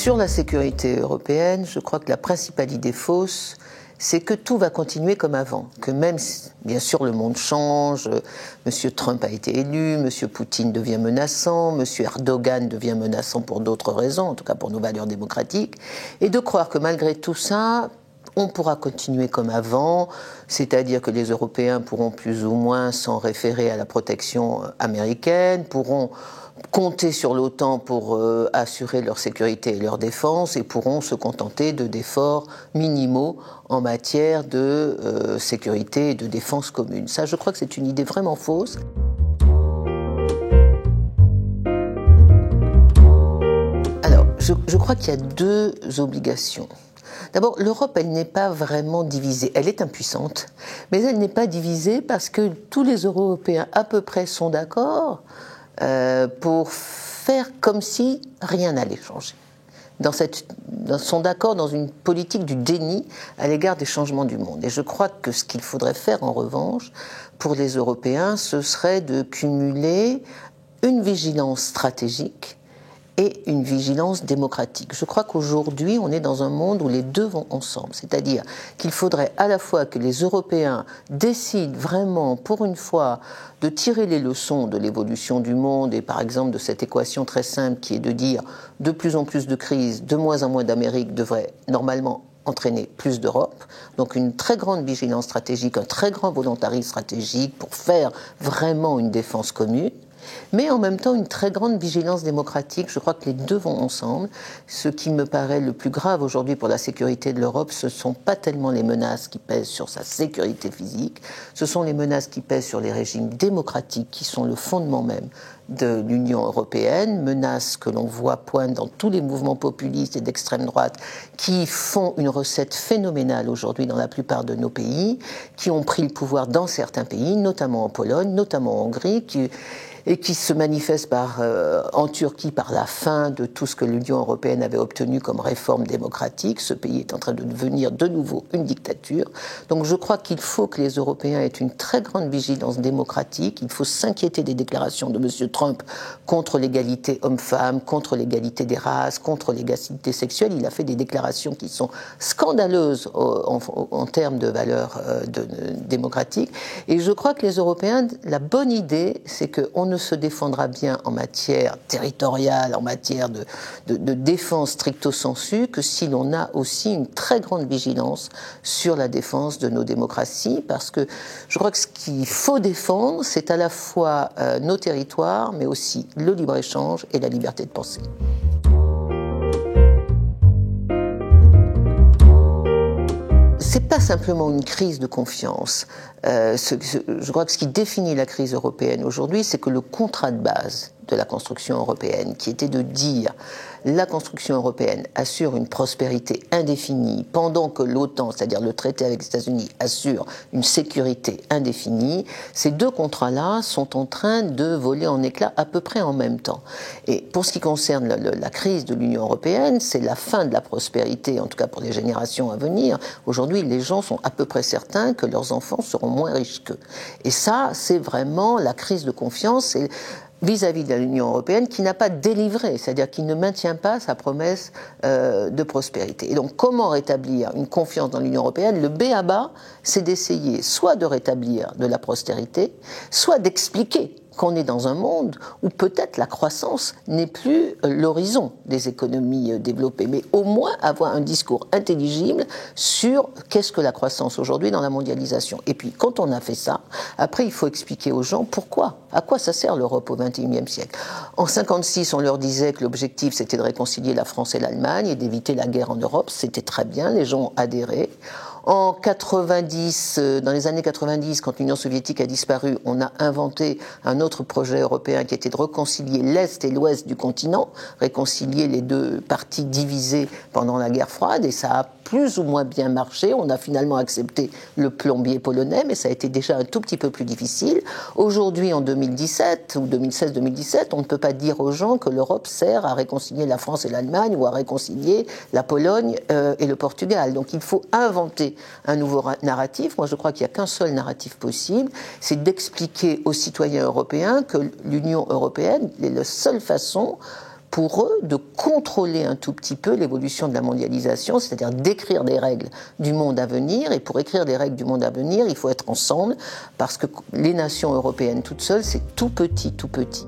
Sur la sécurité européenne, je crois que la principale idée fausse, c'est que tout va continuer comme avant, que même si, bien sûr, le monde change, M. Trump a été élu, M. Poutine devient menaçant, M. Erdogan devient menaçant pour d'autres raisons, en tout cas pour nos valeurs démocratiques, et de croire que malgré tout ça, on pourra continuer comme avant, c'est-à-dire que les Européens pourront plus ou moins s'en référer à la protection américaine, pourront compter sur l'OTAN pour assurer leur sécurité et leur défense et pourront se contenter d'efforts minimaux en matière de sécurité et de défense commune. Ça, je crois que c'est une idée vraiment fausse. Alors, je crois qu'il y a deux obligations. D'abord, l'Europe, elle n'est pas vraiment divisée. Elle est impuissante, mais elle n'est pas divisée parce que tous les Européens à peu près sont d'accord pour faire comme si rien n'allait changer. Sont d'accord dans une politique du déni à l'égard des changements du monde. Et je crois que ce qu'il faudrait faire en revanche pour les Européens, ce serait de cumuler une vigilance stratégique et une vigilance démocratique. Je crois qu'aujourd'hui, on est dans un monde où les deux vont ensemble. C'est-à-dire qu'il faudrait à la fois que les Européens décident vraiment, pour une fois, de tirer les leçons de l'évolution du monde et par exemple de cette équation très simple qui est de dire de plus en plus de crises, de moins en moins d'Amérique devrait normalement entraîner plus d'Europe, donc une très grande vigilance stratégique, un très grand volontarisme stratégique pour faire vraiment une défense commune, mais en même temps une très grande vigilance démocratique. Je crois que les deux vont ensemble. Ce qui me paraît le plus grave aujourd'hui pour la sécurité de l'Europe, ce ne sont pas tellement les menaces qui pèsent sur sa sécurité physique, ce sont les menaces qui pèsent sur les régimes démocratiques qui sont le fondement même de l'Union européenne, menaces que l'on voit poindre dans tous les mouvements populistes et d'extrême droite qui font une recette phénoménale aujourd'hui dans la plupart de nos pays, qui ont pris le pouvoir dans certains pays, notamment en Pologne, notamment en Hongrie, et qui se manifeste en Turquie par la fin de tout ce que l'Union européenne avait obtenu comme réforme démocratique. Ce pays est en train de devenir de nouveau une dictature. Donc je crois qu'il faut que les Européens aient une très grande vigilance démocratique. Il faut s'inquiéter des déclarations de M. Trump contre l'égalité homme-femme, contre l'égalité des races, contre l'égalité sexuelle. Il a fait des déclarations qui sont scandaleuses en termes de valeurs démocratiques. Et je crois que les Européens, la bonne idée, c'est qu'on ne se défendra bien en matière territoriale, en matière de défense stricto sensu, que si l'on a aussi une très grande vigilance sur la défense de nos démocraties, parce que je crois que ce qu'il faut défendre, c'est à la fois nos territoires, mais aussi le libre-échange et la liberté de penser. C'est pas simplement une crise de confiance. Je crois que ce qui définit la crise européenne aujourd'hui, c'est que le contrat de base de la construction européenne, qui était de dire la construction européenne assure une prospérité indéfinie pendant que l'OTAN, c'est-à-dire le traité avec les États-Unis, assure une sécurité indéfinie, ces deux contrats-là sont en train de voler en éclats à peu près en même temps. Et pour ce qui concerne la crise de l'Union européenne, c'est la fin de la prospérité, en tout cas pour les générations à venir. Aujourd'hui, les gens sont à peu près certains que leurs enfants seront moins riches qu'eux. Et ça, c'est vraiment la crise de confiance vis-à-vis de l'Union européenne qui n'a pas délivré, c'est-à-dire qui ne maintient pas sa promesse de prospérité. Et donc, comment rétablir une confiance dans l'Union européenne? Le b.a.-ba, c'est d'essayer soit de rétablir de la prospérité, soit d'expliquer qu'on est dans un monde où peut-être la croissance n'est plus l'horizon des économies développées, mais au moins avoir un discours intelligible sur qu'est-ce que la croissance aujourd'hui dans la mondialisation. Et puis, quand on a fait ça, après, il faut expliquer aux gens pourquoi, à quoi ça sert l'Europe au XXIe siècle. En 1956, on leur disait que l'objectif, c'était de réconcilier la France et l'Allemagne et d'éviter la guerre en Europe. C'était très bien, les gens ont adhéré. En 90, dans les années 90, quand l'Union soviétique a disparu, on a inventé un autre projet européen qui était de réconcilier l'Est et l'Ouest du continent, réconcilier les deux parties divisées pendant la guerre froide, et ça a plus ou moins bien marché. On a finalement accepté le plombier polonais, mais ça a été déjà un tout petit peu plus difficile. Aujourd'hui, en 2017 ou 2016-2017, on ne peut pas dire aux gens que l'Europe sert à réconcilier la France et l'Allemagne ou à réconcilier la Pologne et le Portugal. Donc il faut inventer un nouveau narratif. Moi, je crois qu'il n'y a qu'un seul narratif possible, c'est d'expliquer aux citoyens européens que l'Union européenne est la seule façon pour eux de contrôler un tout petit peu l'évolution de la mondialisation, c'est-à-dire d'écrire des règles du monde à venir. Et pour écrire des règles du monde à venir, il faut être ensemble, parce que les nations européennes toutes seules, c'est tout petit, tout petit.